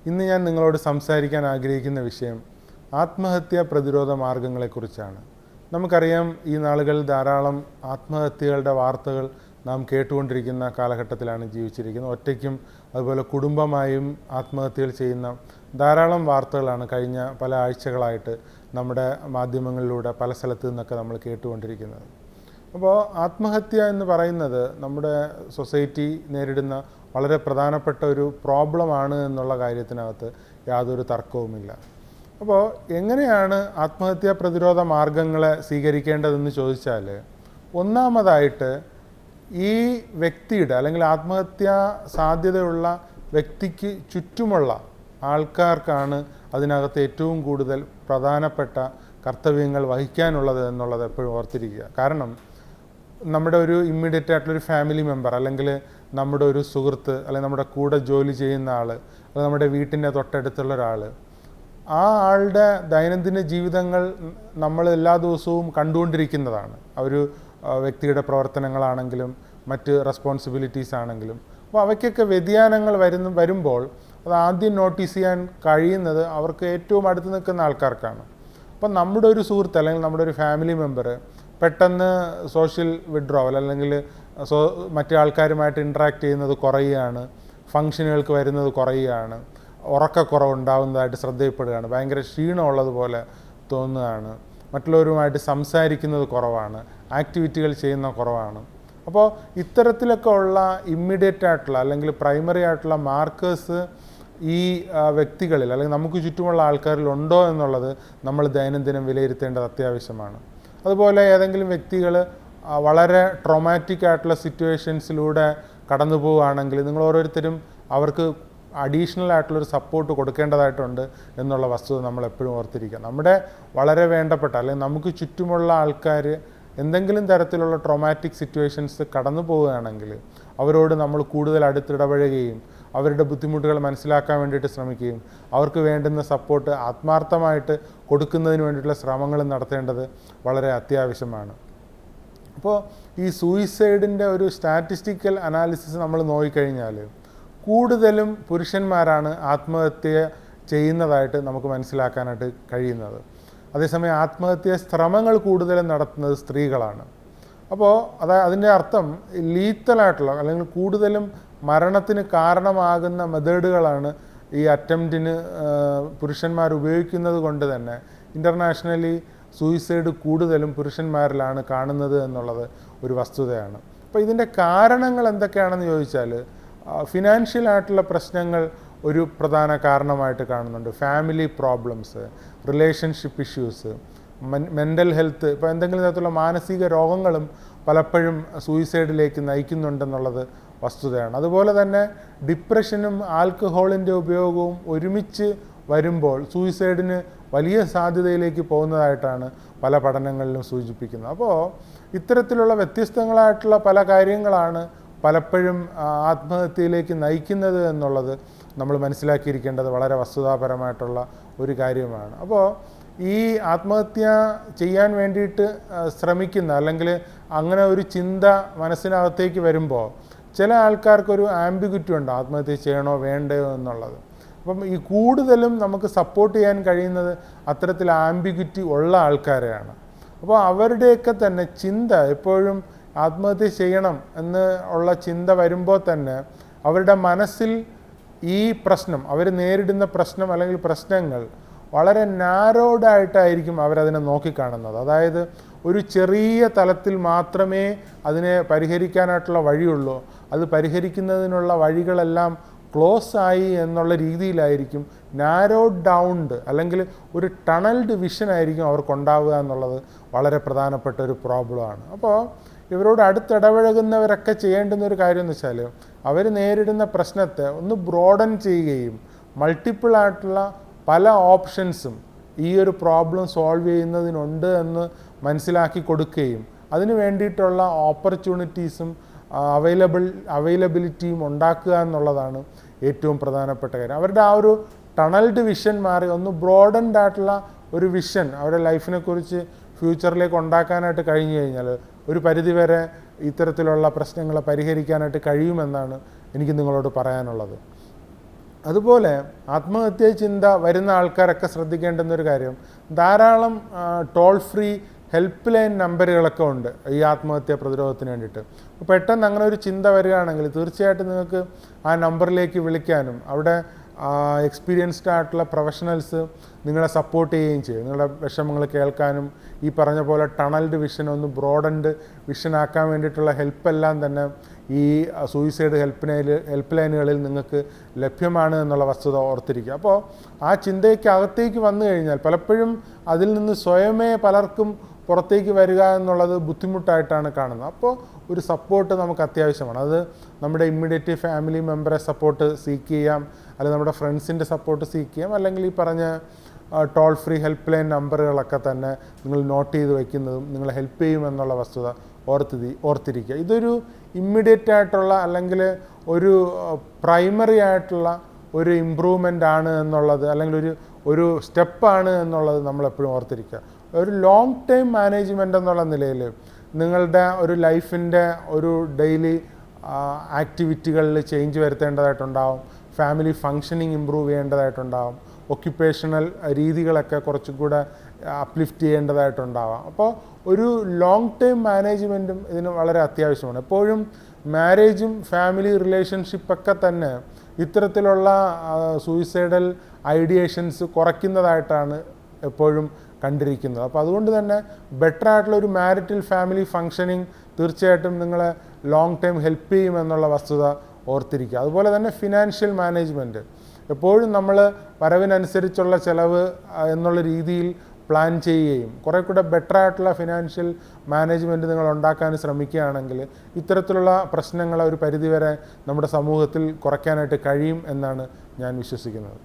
ഇന്ന് ഞാൻ നിങ്ങളോട് സംസാരിക്കാൻ ആഗ്രഹിക്കുന്ന വിഷയം ആത്മഹത്യാ പ്രതിരോധ മാർഗങ്ങളെക്കുറിച്ചാണ്. നമുക്കറിയാം, ഈ നാളുകളിൽ ധാരാളം ആത്മഹത്യകളുടെ വാർത്തകൾ നാം കേട്ടുകൊണ്ടിരിക്കുന്ന കാലഘട്ടത്തിലാണ് ജീവിച്ചിരിക്കുന്നത്. ഒറ്റയ്ക്കും അതുപോലെ കുടുംബമായും ആത്മഹത്യകൾ ചെയ്യുന്ന ധാരാളം വാർത്തകളാണ് കഴിഞ്ഞ പല ആഴ്ചകളായിട്ട് നമ്മുടെ മാധ്യമങ്ങളിലൂടെ പല സ്ഥലത്തു നിന്നൊക്കെ നമ്മൾ കേട്ടുകൊണ്ടിരിക്കുന്നത്. അപ്പോൾ ആത്മഹത്യ എന്ന് പറയുന്നത് നമ്മുടെ സൊസൈറ്റി നേരിടുന്ന വളരെ പ്രധാനപ്പെട്ട ഒരു പ്രോബ്ലമാണ് എന്നുള്ള കാര്യത്തിനകത്ത് യാതൊരു തർക്കവുമില്ല. അപ്പോൾ എങ്ങനെയാണ് ആത്മഹത്യാ പ്രതിരോധ മാർഗങ്ങളെ സ്വീകരിക്കേണ്ടതെന്ന് ചോദിച്ചാൽ, ഒന്നാമതായിട്ട് ഈ വ്യക്തിയുടെ അല്ലെങ്കിൽ ആത്മഹത്യാ സാധ്യതയുള്ള വ്യക്തിക്ക് ചുറ്റുമുള്ള ആൾക്കാർക്കാണ് അതിനകത്ത് ഏറ്റവും കൂടുതൽ പ്രധാനപ്പെട്ട കർത്തവ്യങ്ങൾ വഹിക്കാനുള്ളത് എന്നുള്ളത് എപ്പോഴും ഓർത്തിരിക്കുക. കാരണം നമ്മുടെ ഒരു ഇമ്മീഡിയറ്റ് ആയിട്ടുള്ളൊരു ഫാമിലി മെമ്പർ, അല്ലെങ്കിൽ നമ്മുടെ ഒരു സുഹൃത്ത്, അല്ലെങ്കിൽ നമ്മുടെ കൂടെ ജോലി ചെയ്യുന്ന ആൾ, അല്ലെങ്കിൽ നമ്മുടെ വീട്ടിൻ്റെ തൊട്ടടുത്തുള്ള ഒരാൾ, ആ ആളുടെ ദൈനംദിന ജീവിതങ്ങൾ നമ്മൾ എല്ലാ ദിവസവും കണ്ടുകൊണ്ടിരിക്കുന്നതാണ്. ഒരു വ്യക്തിയുടെ പ്രവർത്തനങ്ങളാണെങ്കിലും മറ്റ് റെസ്പോൺസിബിലിറ്റീസ് ആണെങ്കിലും. അപ്പോൾ അവയ്ക്കൊക്കെ വ്യതിയാനങ്ങൾ വരുമ്പോൾ അത് ആദ്യം നോട്ടീസ് ചെയ്യാൻ കഴിയുന്നത് അവർക്ക് ഏറ്റവും അടുത്ത് നിൽക്കുന്ന ആൾക്കാർക്കാണ്. അപ്പം നമ്മുടെ ഒരു സുഹൃത്ത് അല്ലെങ്കിൽ നമ്മുടെ ഒരു ഫാമിലി മെമ്പർ പെട്ടെന്ന് സോഷ്യൽ വിഡ്രോവൽ അല്ലെങ്കിൽ മറ്റു ആൾക്കാരുമായിട്ട് ഇൻട്രാക്ട് ചെയ്യുന്നത് കുറയുകയാണ്, ഫങ്ഷനുകൾക്ക് വരുന്നത് കുറയുകയാണ്, ഉറക്കക്കുറവുണ്ടാകുന്നതായിട്ട് ശ്രദ്ധയിൽപ്പെടുകയാണ്, ഭയങ്കര ക്ഷീണമുള്ളതുപോലെ തോന്നുകയാണ്, മറ്റുള്ളവരുമായിട്ട് സംസാരിക്കുന്നത് കുറവാണ്, ആക്ടിവിറ്റികൾ ചെയ്യുന്ന കുറവാണ്. അപ്പോൾ ഇത്തരത്തിലൊക്കെ ഉള്ള ഇമ്മീഡിയറ്റ് ആയിട്ടുള്ള അല്ലെങ്കിൽ പ്രൈമറി ആയിട്ടുള്ള മാർക്കേഴ്സ് ഈ വ്യക്തികളിൽ അല്ലെങ്കിൽ നമുക്ക് ചുറ്റുമുള്ള ആൾക്കാരിൽ ഉണ്ടോ എന്നുള്ളത് നമ്മൾ ദൈനംദിനം വിലയിരുത്തേണ്ടത് അത്യാവശ്യമാണ്. അതുപോലെ ഏതെങ്കിലും വ്യക്തികൾ വളരെ ട്രോമാറ്റിക് ആയിട്ടുള്ള സിറ്റുവേഷൻസിലൂടെ കടന്നു പോവുകയാണെങ്കിൽ നിങ്ങൾ ഓരോരുത്തരും അവർക്ക് അഡീഷണൽ ആയിട്ടുള്ളൊരു സപ്പോർട്ട് കൊടുക്കേണ്ടതായിട്ടുണ്ട് എന്നുള്ള വസ്തുത നമ്മൾ എപ്പോഴും ഓർത്തിരിക്കുക. നമ്മുടെ വളരെ വേണ്ടപ്പെട്ട അല്ലെങ്കിൽ നമുക്ക് ചുറ്റുമുള്ള ആൾക്കാർ എന്തെങ്കിലും തരത്തിലുള്ള ട്രോമാറ്റിക് സിറ്റുവേഷൻസ് കടന്നു പോവുകയാണെങ്കിൽ അവരോട് നമ്മൾ കൂടുതൽ അടുത്തിടപഴകുകയും അവരുടെ ബുദ്ധിമുട്ടുകൾ മനസ്സിലാക്കാൻ വേണ്ടിയിട്ട് ശ്രമിക്കുകയും അവർക്ക് വേണ്ടുന്ന സപ്പോർട്ട് ആത്മാർത്ഥമായിട്ട് കൊടുക്കുന്നതിന് വേണ്ടിയിട്ടുള്ള ശ്രമങ്ങൾ നടത്തേണ്ടത് വളരെ അത്യാവശ്യമാണ്. അപ്പോൾ ഈ സൂയിസൈഡിൻ്റെ ഒരു സ്റ്റാറ്റിസ്റ്റിക്കൽ അനാലിസിസ് നമ്മൾ നോക്കിക്കഴിഞ്ഞാൽ കൂടുതലും പുരുഷന്മാരാണ് ആത്മഹത്യ ചെയ്യുന്നതായിട്ട് നമുക്ക് മനസ്സിലാക്കാനായിട്ട് കഴിയുന്നത്. അതേസമയം ആത്മഹത്യാ ശ്രമങ്ങൾ കൂടുതലും നടത്തുന്നത് സ്ത്രീകളാണ്. അപ്പോൾ അതിൻ്റെ അർത്ഥം ലീത്തലായിട്ടുള്ള അല്ലെങ്കിൽ കൂടുതലും മരണത്തിന് കാരണമാകുന്ന മെത്തേഡുകളാണ് ഈ അറ്റംപ്റ്റിന് പുരുഷന്മാർ ഉപയോഗിക്കുന്നത് കൊണ്ട് തന്നെ ഇൻ്റർനാഷണലി സൂയിസൈഡ് കൂടുതലും പുരുഷന്മാരിലാണ് കാണുന്നത് എന്നുള്ളത് ഒരു വസ്തുതയാണ്. അപ്പോൾ ഇതിൻ്റെ കാരണങ്ങൾ എന്തൊക്കെയാണെന്ന് ചോദിച്ചാൽ, ഫിനാൻഷ്യൽ ആയിട്ടുള്ള പ്രശ്നങ്ങൾ ഒരു പ്രധാന കാരണമായിട്ട് കാണുന്നുണ്ട്. Family problems, relationship issues, mental health, ഇപ്പോൾ എന്തെങ്കിലും തരത്തിലുള്ള മാനസിക രോഗങ്ങളും പലപ്പോഴും സൂയിസൈഡിലേക്ക് നയിക്കുന്നുണ്ടെന്നുള്ളത് വസ്തുതയാണ്. അതുപോലെ തന്നെ ഡിപ്രഷനും ആൽക്കഹോളിൻ്റെ ഉപയോഗവും ഒരുമിച്ച് വരുമ്പോൾ സൂയിസൈഡിന് വലിയ സാധ്യതയിലേക്ക് പോകുന്നതായിട്ടാണ് പല പഠനങ്ങളിലും സൂചിപ്പിക്കുന്നത്. അപ്പോൾ ഇത്തരത്തിലുള്ള വ്യത്യസ്തങ്ങളായിട്ടുള്ള പല കാര്യങ്ങളാണ് പലപ്പോഴും ആത്മഹത്യയിലേക്ക് നയിക്കുന്നത് എന്നുള്ളത് നമ്മൾ മനസ്സിലാക്കിയിരിക്കേണ്ടത് വളരെ വസ്തുതാപരമായിട്ടുള്ള ഒരു കാര്യമാണ്. അപ്പോൾ ഈ ആത്മഹത്യ ചെയ്യാൻ വേണ്ടിയിട്ട് ശ്രമിക്കുന്ന അല്ലെങ്കിൽ അങ്ങനെ ഒരു ചിന്ത മനസ്സിനകത്തേക്ക് വരുമ്പോൾ ചില ആൾക്കാർക്കൊരു ആംബിഗ്വിറ്റി ഉണ്ട്, ആത്മഹത്യ ചെയ്യണോ വേണ്ടയോ എന്നുള്ളത്. അപ്പം ഈ കൂടുതലും നമുക്ക് സപ്പോർട്ട് ചെയ്യാൻ കഴിയുന്നത് അത്തരത്തിൽ ആംബിഗ്വിറ്റി ഉള്ള ആൾക്കാരെയാണ്. അപ്പോൾ അവരുടെയൊക്കെ തന്നെ ചിന്ത എപ്പോഴും ആത്മഹത്യ ചെയ്യണം എന്ന് ഉള്ള ചിന്ത വരുമ്പോൾ തന്നെ അവരുടെ മനസ്സിൽ ഈ പ്രശ്നം, അവർ നേരിടുന്ന പ്രശ്നം അല്ലെങ്കിൽ പ്രശ്നങ്ങൾ വളരെ നാരോഡായിട്ടായിരിക്കും അവരതിനെ നോക്കിക്കാണുന്നത്. അതായത് ഒരു ചെറിയ തലത്തിൽ മാത്രമേ അതിനെ പരിഹരിക്കാനായിട്ടുള്ള വഴിയുള്ളൂ, അത് പരിഹരിക്കുന്നതിനുള്ള വഴികളെല്ലാം ക്ലോസ് ആയി എന്നുള്ള രീതിയിലായിരിക്കും നാരോഡ് ഡൗൺഡ് അല്ലെങ്കിൽ ഒരു ടണൽഡ് വിഷൻ ആയിരിക്കും അവർക്കുണ്ടാവുക എന്നുള്ളത് വളരെ പ്രധാനപ്പെട്ട ഒരു പ്രോബ്ലമാണ്. അപ്പോൾ ഇവരോട് അടുത്തിടപഴകുന്നവരൊക്കെ ചെയ്യേണ്ടുന്ന ഒരു കാര്യം എന്ന് വെച്ചാൽ അവർ നേരിടുന്ന പ്രശ്നത്തെ ഒന്ന് ബ്രോഡൻ ചെയ്യുകയും മൾട്ടിപ്പിളായിട്ടുള്ള പല ഓപ്ഷൻസും ഈ ഒരു പ്രോബ്ലം സോൾവ് ചെയ്യുന്നതിനുണ്ട് എന്ന് മനസ്സിലാക്കി കൊടുക്കുകയും അതിന് വേണ്ടിയിട്ടുള്ള ഓപ്പർച്യൂണിറ്റീസും അവൈലബിലിറ്റിയും ഉണ്ടാക്കുക എന്നുള്ളതാണ് ഏറ്റവും പ്രധാനപ്പെട്ട കാര്യം. അവരുടെ ആ ഒരു ടണൽഡ് വിഷൻ മാറി ഒന്ന് ബ്രോഡൻഡ് ആയിട്ടുള്ള ഒരു വിഷൻ അവരുടെ ലൈഫിനെ കുറിച്ച് ഫ്യൂച്ചറിലേക്ക് ഉണ്ടാക്കാനായിട്ട് കഴിഞ്ഞു കഴിഞ്ഞാൽ ഒരു പരിധിവരെ ഇത്തരത്തിലുള്ള പ്രശ്നങ്ങളെ പരിഹരിക്കാനായിട്ട് കഴിയുമെന്നാണ് എനിക്ക് നിങ്ങളോട് പറയാനുള്ളത്. അതുപോലെ ആത്മഹത്യാ ചിന്ത വരുന്ന ആൾക്കാരൊക്കെ ശ്രദ്ധിക്കേണ്ടുന്നൊരു കാര്യം, ധാരാളം ടോൾ ഫ്രീ ഹെൽപ്പ് ലൈൻ നമ്പറുകളൊക്കെ ഉണ്ട് ഈ ആത്മഹത്യാ പ്രതിരോധത്തിന് വേണ്ടിയിട്ട്. അപ്പോൾ പെട്ടെന്ന് അങ്ങനെ ഒരു ചിന്ത വരികയാണെങ്കിൽ തീർച്ചയായിട്ടും നിങ്ങൾക്ക് ആ നമ്പറിലേക്ക് വിളിക്കാനും അവിടെ എക്സ്പീരിയൻസ്ഡ് ആയിട്ടുള്ള പ്രൊഫഷണൽസ് നിങ്ങളെ സപ്പോർട്ട് ചെയ്യുകയും ചെയ്യും. നിങ്ങളുടെ വിഷമങ്ങൾ കേൾക്കാനും ഈ പറഞ്ഞ പോലെ ടണൽഡ് വിഷൻ ഒന്ന് ബ്രോഡൻഡ് വിഷനാക്കാൻ വേണ്ടിയിട്ടുള്ള ഹെൽപ്പെല്ലാം തന്നെ ഈ സൂയിസൈഡ് ഹെൽപ്പ് ലൈനുകളിൽ നിങ്ങൾക്ക് ലഭ്യമാണ് എന്നുള്ള വസ്തുത ഓർത്തിരിക്കുക. അപ്പോൾ ആ ചിന്തയ്ക്കകത്തേക്ക് വന്നു കഴിഞ്ഞാൽ പലപ്പോഴും അതിൽ നിന്ന് സ്വയമേ പലർക്കും പുറത്തേക്ക് വരിക എന്നുള്ളത് ബുദ്ധിമുട്ടായിട്ടാണ് കാണുന്നത്. അപ്പോൾ ഒരു സപ്പോർട്ട് നമുക്ക് അത്യാവശ്യമാണ്. അത് നമ്മുടെ ഇമ്മീഡിയറ്റ് ഫാമിലി മെമ്പറെ സപ്പോർട്ട് സീക്ക് ചെയ്യാം, അല്ലെങ്കിൽ നമ്മുടെ ഫ്രണ്ട്സിൻ്റെ സപ്പോർട്ട് സീക്ക് ചെയ്യാം, അല്ലെങ്കിൽ ഈ പറഞ്ഞ ടോൾ ഫ്രീ ഹെൽപ്പ് ലൈൻ നമ്പറുകളൊക്കെ തന്നെ നിങ്ങൾ നോട്ട് ചെയ്ത് വയ്ക്കുന്നതും നിങ്ങളെ ഹെൽപ്പ് ചെയ്യുമെന്നുള്ള വസ്തുത ഓർത്തിരിക്കുക. ഇതൊരു ഇമ്മീഡിയറ്റ് ആയിട്ടുള്ള അല്ലെങ്കിൽ ഒരു പ്രൈമറി ആയിട്ടുള്ള ഒരു ഇമ്പ്രൂവ്മെൻ്റ് ആണ് എന്നുള്ളത്, അല്ലെങ്കിൽ ഒരു സ്റ്റെപ്പാണ് എന്നുള്ളത് നമ്മളെപ്പോഴും ഓർത്തിരിക്കുക. ഒരു ലോങ് ടൈം മാനേജ്മെൻ്റ് എന്നുള്ള നിലയിൽ നിങ്ങളുടെ ഒരു ലൈഫിൻ്റെ ഒരു ഡെയിലി ആക്ടിവിറ്റികളിൽ ചേഞ്ച് വരുത്തേണ്ടതായിട്ടുണ്ടാവും, ഫാമിലി ഫങ്ഷനിങ് ഇമ്പ്രൂവ് ചെയ്യേണ്ടതായിട്ടുണ്ടാവും, ഒക്യുപ്പേഷണൽ രീതികളൊക്കെ കുറച്ചും കൂടെ അപ്ലിഫ്റ്റ് ചെയ്യേണ്ടതായിട്ടുണ്ടാവാം. അപ്പോൾ ഒരു ലോങ് ടൈം മാനേജ്മെൻറ്റും ഇതിന് വളരെ അത്യാവശ്യമാണ്. എപ്പോഴും മാരേജും ഫാമിലി റിലേഷൻഷിപ്പൊക്കെ തന്നെ ഇത്തരത്തിലുള്ള സൂയിസൈഡൽ ഐഡിയേഷൻസ് കുറയ്ക്കുന്നതായിട്ടാണ് എപ്പോഴും കണ്ടിരിക്കുന്നത്. അപ്പോൾ അതുകൊണ്ട് തന്നെ ബെറ്റർ ആയിട്ടുള്ള ഒരു മാരിറ്റൽ ഫാമിലി ഫങ്ഷനിങ് തീർച്ചയായിട്ടും നിങ്ങളെ ലോങ് ടൈം ഹെൽപ്പ് ചെയ്യുമെന്നുള്ള വസ്തുത ഓർത്തിരിക്കുക. അതുപോലെ തന്നെ ഫിനാൻഷ്യൽ മാനേജ്മെൻറ്റ് എപ്പോഴും നമ്മൾ വരവിനനുസരിച്ചുള്ള ചിലവ് എന്നുള്ള രീതിയിൽ പ്ലാൻ ചെയ്യുകയും കുറേ കൂടെ ബെറ്റർ ആയിട്ടുള്ള ഫിനാൻഷ്യൽ മാനേജ്മെൻറ്റ് നിങ്ങൾ ഉണ്ടാക്കാൻ ശ്രമിക്കുകയാണെങ്കിൽ ഇത്തരത്തിലുള്ള പ്രശ്നങ്ങൾ ഒരു പരിധിവരെ നമ്മുടെ സമൂഹത്തിൽ കുറയ്ക്കാനായിട്ട് കഴിയും എന്നാണ് ഞാൻ വിശ്വസിക്കുന്നത്.